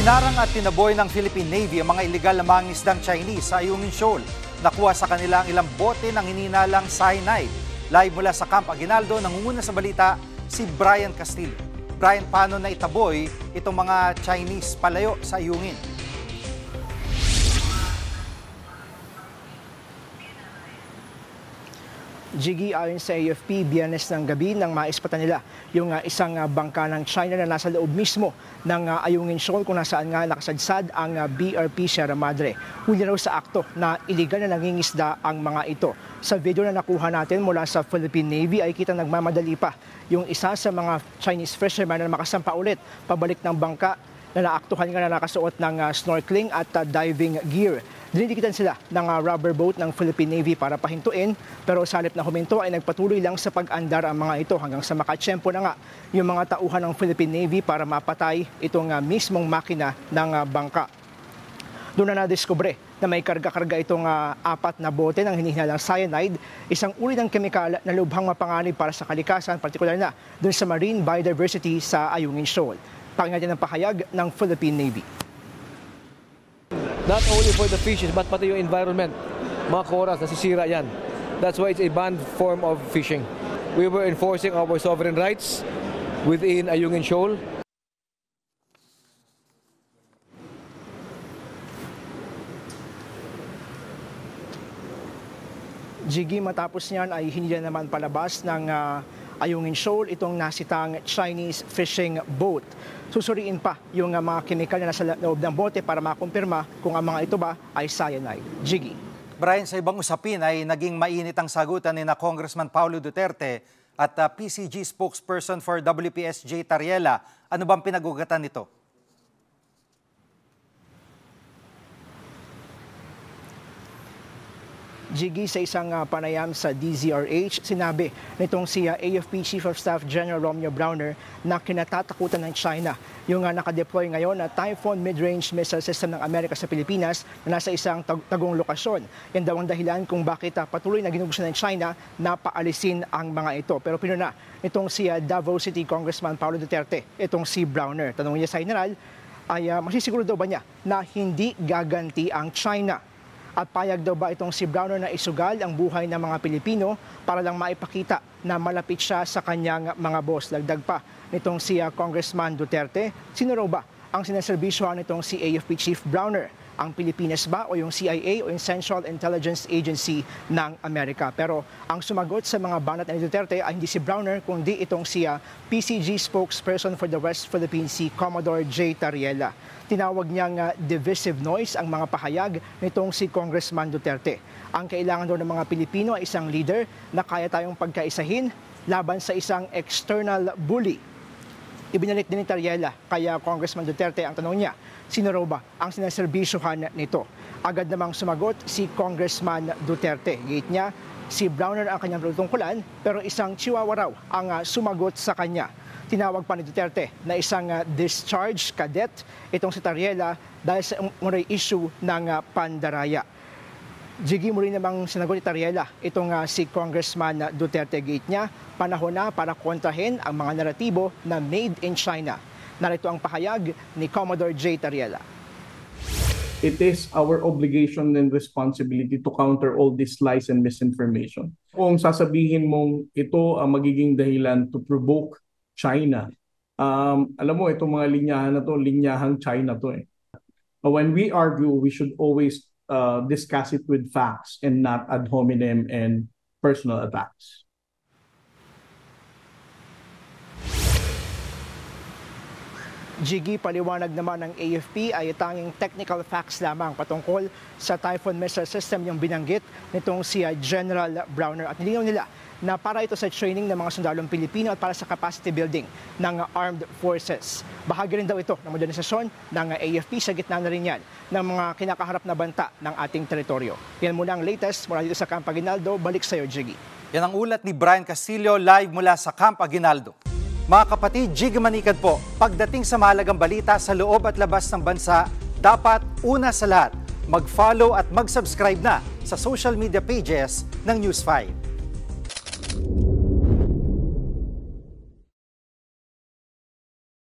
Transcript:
Hinarang at tinaboy ng Philippine Navy ang mga iligal na mangingisdang Chinese sa Ayungin Shoal. Nakuha sa kanila ang ilang bote ng hininalang cyanide. Live mula sa Camp Aguinaldo, nangunguna sa balita si Brian Castillo. Brian, paano na itaboy itong mga Chinese palayo sa Ayungin? Jiggy, ayon sa AFP, Biyernes ng gabi nang maispatan nila yung isang bangka ng China na nasa loob mismo ng Ayungin Shoal kung nasaan nga nakasadsad ang BRP Sierra Madre. Huli raw sa akto na iligal na nangingisda ang mga ito. Sa video na nakuha natin mula sa Philippine Navy ay kita nagmamadali pa yung isa sa mga Chinese fishermen na makasampa ulit pabalik ng bangka na naaktuhan nga na nakasuot ng snorkeling at diving gear. Dinidikitan sila ng rubber boat ng Philippine Navy para pahintuin, pero sa halip na huminto ay nagpatuloy lang sa pag-andar ang mga ito hanggang sa makatsyempo na nga yung mga tauhan ng Philippine Navy para mapatay itong mismong makina ng bangka. Doon na nadiskubre na may karga-karga itong apat na bote ng hinihinalang cyanide, isang uri ng kemikal na lubhang mapanganib para sa kalikasan, partikular na doon sa marine biodiversity sa Ayungin Shoal. Pakinggan ng pahayag ng Philippine Navy. Not only for the fishes, but pati yung environment. Mga coras, nasisira yan. That's why it's a banned form of fishing. We were enforcing our sovereign rights within Ayungin Shoal. Jiggy, matapos niyan ay hindi na naman palabas ng Ayungin Shoal itong nasitang Chinese fishing boat. Susuriin pa yung mga kemikal na nasa loob ng bote para makumpirma kung ang mga ito ba ay cyanide. Jiggy. Brian, sa ibang usapin ay naging mainit ang sagutan ni na Congressman Paulo Duterte at PCG spokesperson for WPS Jay Tariela. Ano bang pinag-ugatan nito? Jiggy, sa isang panayam sa DZRH, sinabi nitong si AFP Chief of Staff General Romeo Browner na kinatatakutan ng China yung nakadeploy ngayon na Typhoon Mid-Range Missile System ng Amerika sa Pilipinas na nasa isang tagong lokasyon. Yan daw ang dahilan kung bakit patuloy na ginugusto ng China na paalisin ang mga ito. Pero pinuna nitong si Davao City Congressman Paulo Duterte, itong si Browner. Tanong niya sa general, ay masisiguro daw ba niya na hindi gaganti ang China? At payag daw ba itong si Browner na isugal ang buhay ng mga Pilipino para lang maipakita na malapit siya sa kanyang mga boss? Lagdag pa nitong si Congressman Duterte, sino raw ba ang sinaserbisyohan nitong si AFP Chief Browner? Ang Pilipinas ba o yung CIA o yung Central Intelligence Agency ng Amerika? Pero ang sumagot sa mga banat ni Duterte ay hindi si Browner kundi itong si PCG spokesperson for the West Philippine Sea, Commodore Jay Tariela. Tinawag niyang divisive noise ang mga pahayag nitong si Congressman Duterte. Ang kailangan daw ng mga Pilipino ay isang leader na kaya tayong pagkaisahin laban sa isang external bully. Ibinalik din ni Tariela kaya Congressman Duterte ang tanong niya, sino raw ba ang sinaserbisyohan nito? Agad namang sumagot si Congressman Duterte. Gate niya, si Browner ang kanyang tutungkulan pero isang chihuahua raw ang sumagot sa kanya. Tinawag pa ni Duterte na isang discharge cadet itong si Tariela dahil sa umuray issue ng pandaraya. Jiggy, muli namang sinagot ni Tariela itong si Congressman Duterte. Gate niya, panahon na para kontrahin ang mga naratibo na made in China. Narito ang pahayag ni Commodore Jay Tariela. It is our obligation and responsibility to counter all these lies and misinformation. Kung sasabihin mong ito ang magiging dahilan to provoke China, alam mo, itong mga linyahan na to, linyahang China to eh. When we argue, we should always discuss it with facts and not ad hominem and personal attacks. Jiggy, paliwanag naman ng AFP ay tanging technical facts lamang patungkol sa Typhoon Missile System yung binanggit nitong si General Browner. At nilinaw nila na para ito sa training ng mga sundalong Pilipino at para sa capacity building ng armed forces. Bahagi rin daw ito ng modernisasyon ng AFP, sa gitna na rin yan ng mga kinakaharap na banta ng ating teritoryo. Yan muna ang latest mula dito sa Camp Aguinaldo. Balik sa iyo, Jiggy. Yan ang ulat ni Brian Castillo live mula sa Camp Aguinaldo. Mga kapatid, Jiggy Manikad po, pagdating sa mahalagang balita sa loob at labas ng bansa, dapat una sa lahat, mag-follow at mag-subscribe na sa social media pages ng News 5.